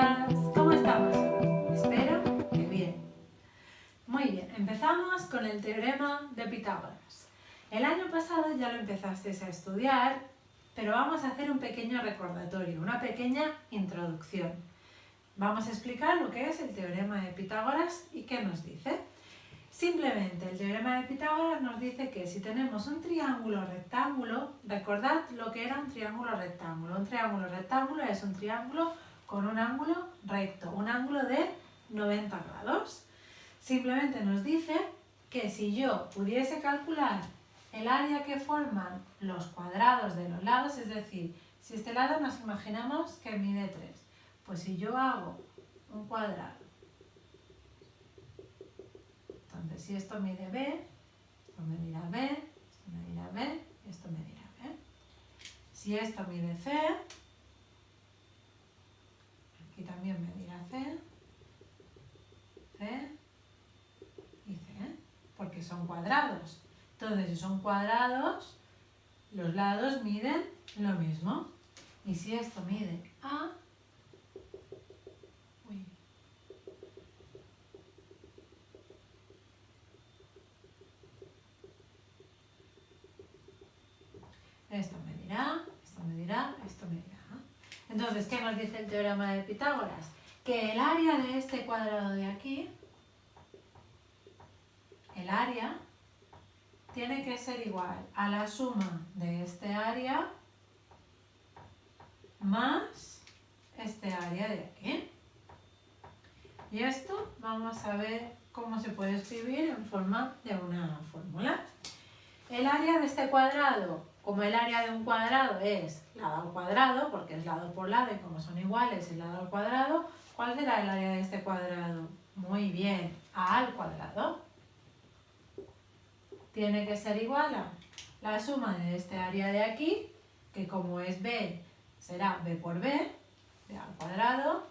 días, ¿cómo estamos hoy? Espero que bien. Muy bien, empezamos con el teorema de Pitágoras. El año pasado ya lo empezasteis a estudiar, pero vamos a hacer un pequeño recordatorio, una pequeña introducción. Vamos a explicar lo que es el teorema de Pitágoras y qué nos dice. Simplemente el teorema de Pitágoras nos dice que si tenemos un triángulo rectángulo, recordad lo que era un triángulo rectángulo. Un triángulo rectángulo es un triángulo con un ángulo recto, un ángulo de 90 grados. Simplemente nos dice que si yo pudiese calcular el área que forman los cuadrados de los lados, es decir, si este lado nos imaginamos que mide 3, pues si yo hago un cuadrado, entonces si esto mide B, esto medirá B, esto medirá B y esto medirá B. Si esto mide C, aquí también medirá C, C y C, porque son cuadrados. Entonces, si son cuadrados, los lados miden lo mismo. Y si esto mide A, esto medirá, esto medirá, esto medirá. Entonces, ¿qué nos dice el teorema de Pitágoras? Que el área de este cuadrado de aquí, el área, tiene que ser igual a la suma de este área más este área de aquí. Y esto vamos a ver cómo se puede escribir en forma de una fórmula. El área de este cuadrado, como el área de un cuadrado es lado al cuadrado, porque es lado por lado y como son iguales el lado al cuadrado, ¿cuál será el área de este cuadrado? Muy bien, A al cuadrado. Tiene que ser igual a la suma de este área de aquí, que como es B, será B por B, B al cuadrado,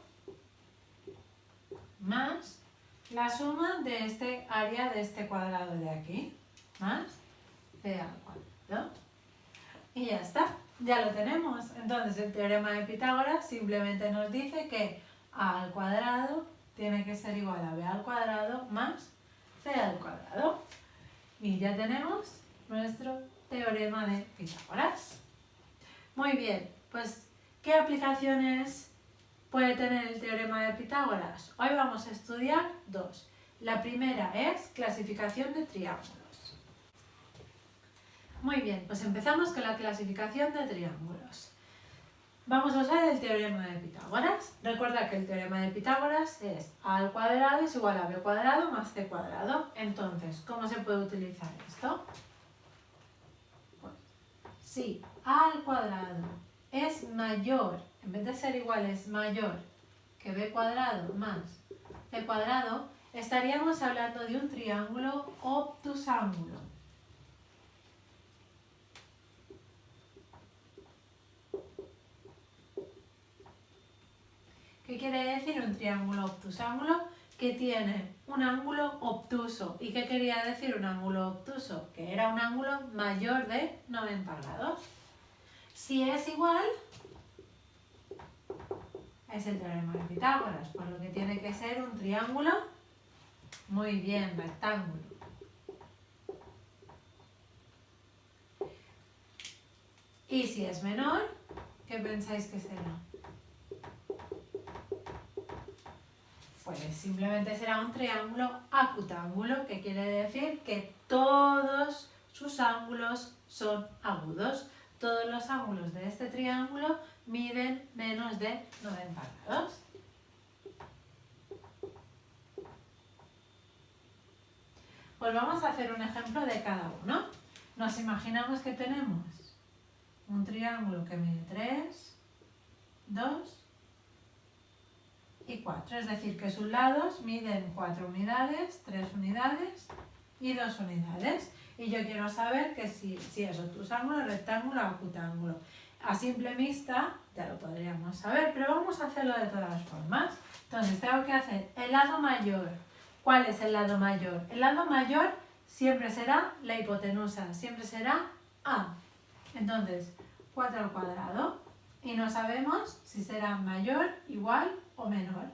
más la suma de este área de este cuadrado de aquí, más C al cuadrado. Y ya está, ya lo tenemos. Entonces el teorema de Pitágoras simplemente nos dice que A al cuadrado tiene que ser igual a B al cuadrado más C al cuadrado. Y ya tenemos nuestro teorema de Pitágoras. Muy bien, pues ¿qué aplicaciones puede tener el teorema de Pitágoras? Hoy vamos a estudiar dos. La primera es clasificación de triángulos. Muy bien, pues empezamos con la clasificación de triángulos. Vamos a usar el teorema de Pitágoras. Recuerda que el teorema de Pitágoras es A al cuadrado es igual a B cuadrado más C cuadrado. Entonces, ¿cómo se puede utilizar esto? Pues, si A al cuadrado es mayor, en vez de ser igual es mayor que B cuadrado más C cuadrado, estaríamos hablando de un triángulo obtusángulo. ¿Qué quiere decir un triángulo obtusángulo? Que tiene un ángulo obtuso. ¿Y qué quería decir un ángulo obtuso? Que era un ángulo mayor de 90 grados. Si es igual, es el teorema de Pitágoras, por lo que tiene que ser un triángulo, muy bien, rectángulo. Y si es menor, ¿qué pensáis que será? Pues simplemente será un triángulo acutángulo, que quiere decir que todos sus ángulos son agudos. Todos los ángulos de este triángulo miden menos de 90 grados. Pues vamos a hacer un ejemplo de cada uno. Nos imaginamos que tenemos un triángulo que mide 3, 2 y 4, es decir, que sus lados miden 4 unidades, 3 unidades y 2 unidades. Y yo quiero saber que si es obtusángulo, rectángulo o acutángulo. A simple vista ya lo podríamos saber, pero vamos a hacerlo de todas formas. Entonces tengo que hacer el lado mayor. ¿Cuál es el lado mayor? El lado mayor siempre será la hipotenusa, siempre será A. Entonces, 4 al cuadrado. Y no sabemos si será mayor, igual o menor.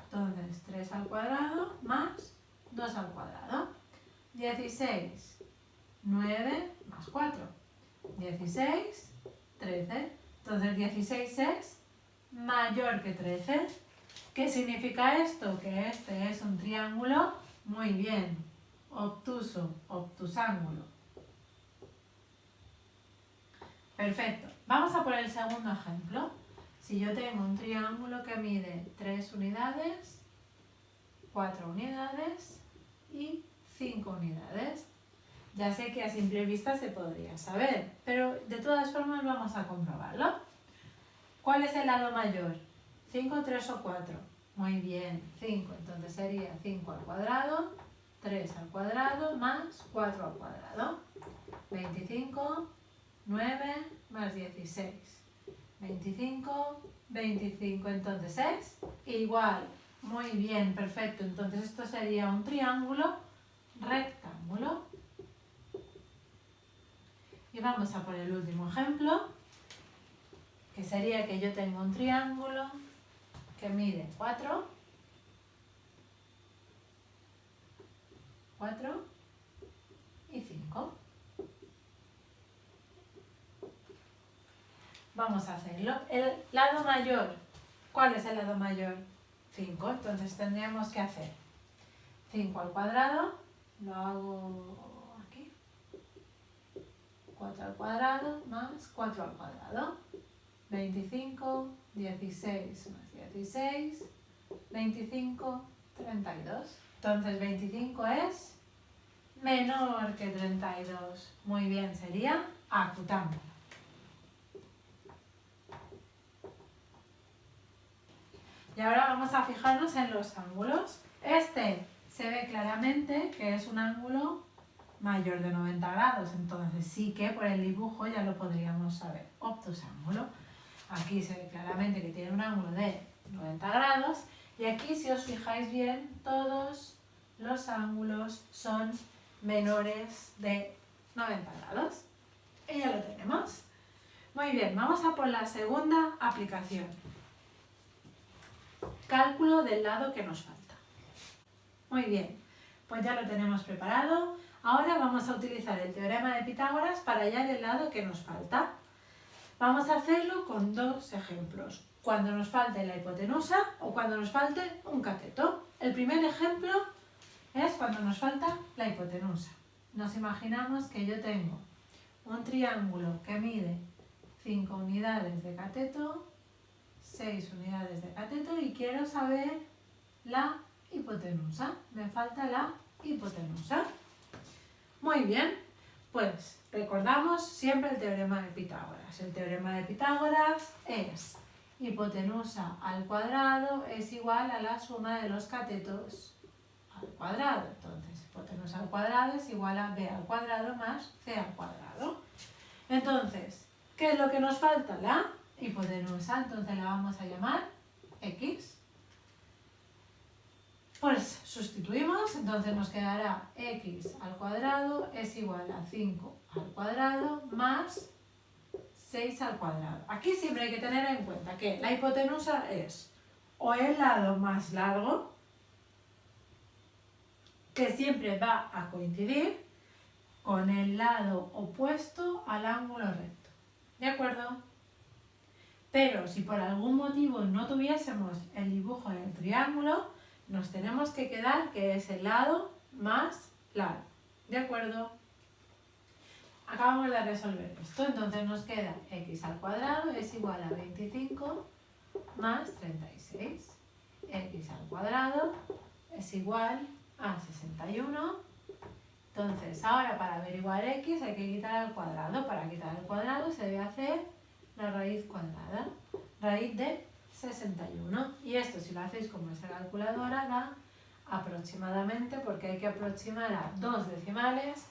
Entonces 3 al cuadrado más 2 al cuadrado. 16, 9 más 4. 16, 13. Entonces 16 es mayor que 13. ¿Qué significa esto? Que este es un triángulo muy bien obtuso, obtusángulo. Perfecto. Vamos a por el segundo ejemplo. Si yo tengo un triángulo que mide 3 unidades, 4 unidades y 5 unidades. Ya sé que a simple vista se podría saber, pero de todas formas vamos a comprobarlo. ¿Cuál es el lado mayor? 5, 3 o 4. Muy bien, 5. Entonces sería 5 al cuadrado, 3 al cuadrado más 4 al cuadrado. 25, 9 más 16. 25, 25. Entonces es igual. Muy bien, perfecto. Entonces esto sería un triángulo rectángulo. Y vamos a por el último ejemplo, que sería que yo tengo un triángulo que mide 4, 4 y 5. Vamos a hacerlo. El lado mayor, ¿cuál es el lado mayor? 5, entonces tendríamos que hacer 5 al cuadrado, lo hago aquí, 4 al cuadrado más 4 al cuadrado, 25, 16 más 16, 25, 32. Entonces 25 es menor que 32. Muy bien, sería acutángulo. Y ahora vamos a fijarnos en los ángulos. Este se ve claramente que es un ángulo mayor de 90 grados, entonces sí que por el dibujo ya lo podríamos saber. Obtusángulo. Aquí se ve claramente que tiene un ángulo de 90 grados y aquí, si os fijáis bien, todos los ángulos son menores de 90 grados. Y ya lo tenemos. Muy bien, vamos a por la segunda aplicación. Cálculo del lado que nos falta. Muy bien, pues ya lo tenemos preparado. Ahora vamos a utilizar el teorema de Pitágoras para hallar el lado que nos falta. Vamos a hacerlo con dos ejemplos. Cuando nos falte la hipotenusa o cuando nos falte un cateto. El primer ejemplo es cuando nos falta la hipotenusa. Nos imaginamos que yo tengo un triángulo que mide 5 unidades de cateto, 6 unidades de cateto y quiero saber la hipotenusa. Me falta la hipotenusa. Muy bien, pues recordamos siempre el teorema de Pitágoras. El teorema de Pitágoras es hipotenusa al cuadrado es igual a la suma de los catetos al cuadrado. Entonces, hipotenusa al cuadrado es igual a b al cuadrado más c al cuadrado. Entonces, ¿qué es lo que nos falta? La hipotenusa. Entonces la vamos a llamar x. Pues sustituimos, entonces nos quedará x al cuadrado es igual a 5 al cuadrado más 6 al cuadrado. Aquí siempre hay que tener en cuenta que la hipotenusa es o el lado más largo, que siempre va a coincidir con el lado opuesto al ángulo recto. ¿De acuerdo? Pero si por algún motivo no tuviésemos el dibujo del triángulo, nos tenemos que quedar que es el lado más largo. ¿De acuerdo? Acabamos de resolver esto, entonces nos queda x al cuadrado es igual a 25 más 36. X al cuadrado es igual a 61. Entonces, ahora para averiguar x hay que quitar el cuadrado. Para quitar el cuadrado se debe hacer la raíz cuadrada. Raíz de 61. Y esto, si lo hacéis con vuestra calculadora, da aproximadamente, porque hay que aproximar a 2 decimales,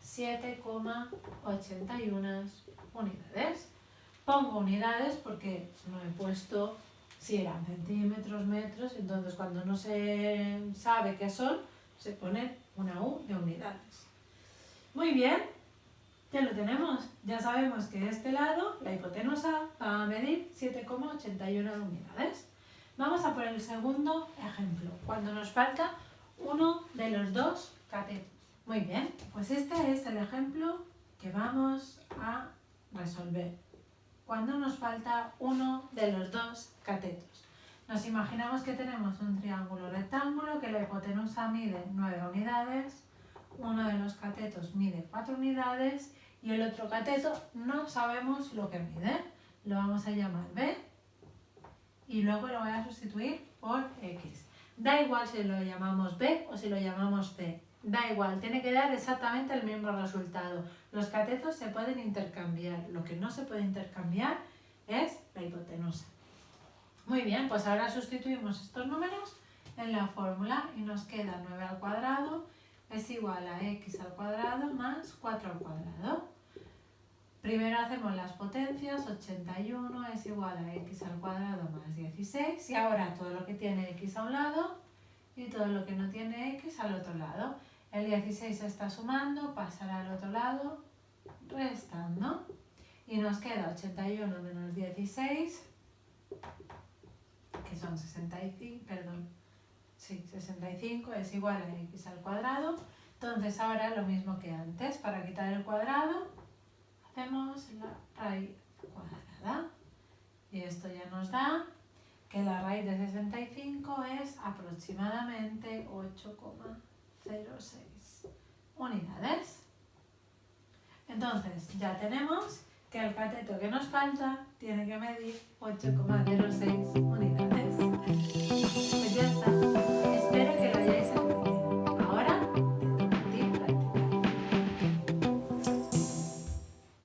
7,81 unidades. Pongo unidades porque no he puesto si eran centímetros, metros, entonces cuando no se sabe qué son, se pone una U de unidades. Muy bien, ya lo tenemos. Ya sabemos que este lado, la hipotenusa, va a medir 7,81 unidades. Vamos a por el segundo ejemplo, cuando nos falta uno de los dos catetos. Muy bien, pues este es el ejemplo que vamos a resolver. Cuando nos falta uno de los dos catetos. Nos imaginamos que tenemos un triángulo rectángulo que la hipotenusa mide 9 unidades, uno de los catetos mide 4 unidades y el otro cateto no sabemos lo que mide. Lo vamos a llamar B y luego lo voy a sustituir por X. Da igual si lo llamamos B o si lo llamamos C. Da igual, tiene que dar exactamente el mismo resultado. Los catetos se pueden intercambiar. Lo que no se puede intercambiar es la hipotenusa. Muy bien, pues ahora sustituimos estos números en la fórmula y nos queda 9 al cuadrado es igual a x al cuadrado más 4 al cuadrado. Primero hacemos las potencias, 81 es igual a x al cuadrado más 16 y ahora todo lo que tiene x a un lado y todo lo que no tiene x al otro lado. El 16 se está sumando, pasará al otro lado, restando y nos queda 81 menos 16 que son 65 es igual a x al cuadrado. Entonces ahora lo mismo que antes, para quitar el cuadrado hacemos la raíz cuadrada y esto ya nos da que la raíz de 65 es aproximadamente 8,06 unidades. Entonces ya tenemos que el cateto que nos falta tiene que medir 8,06 unidades.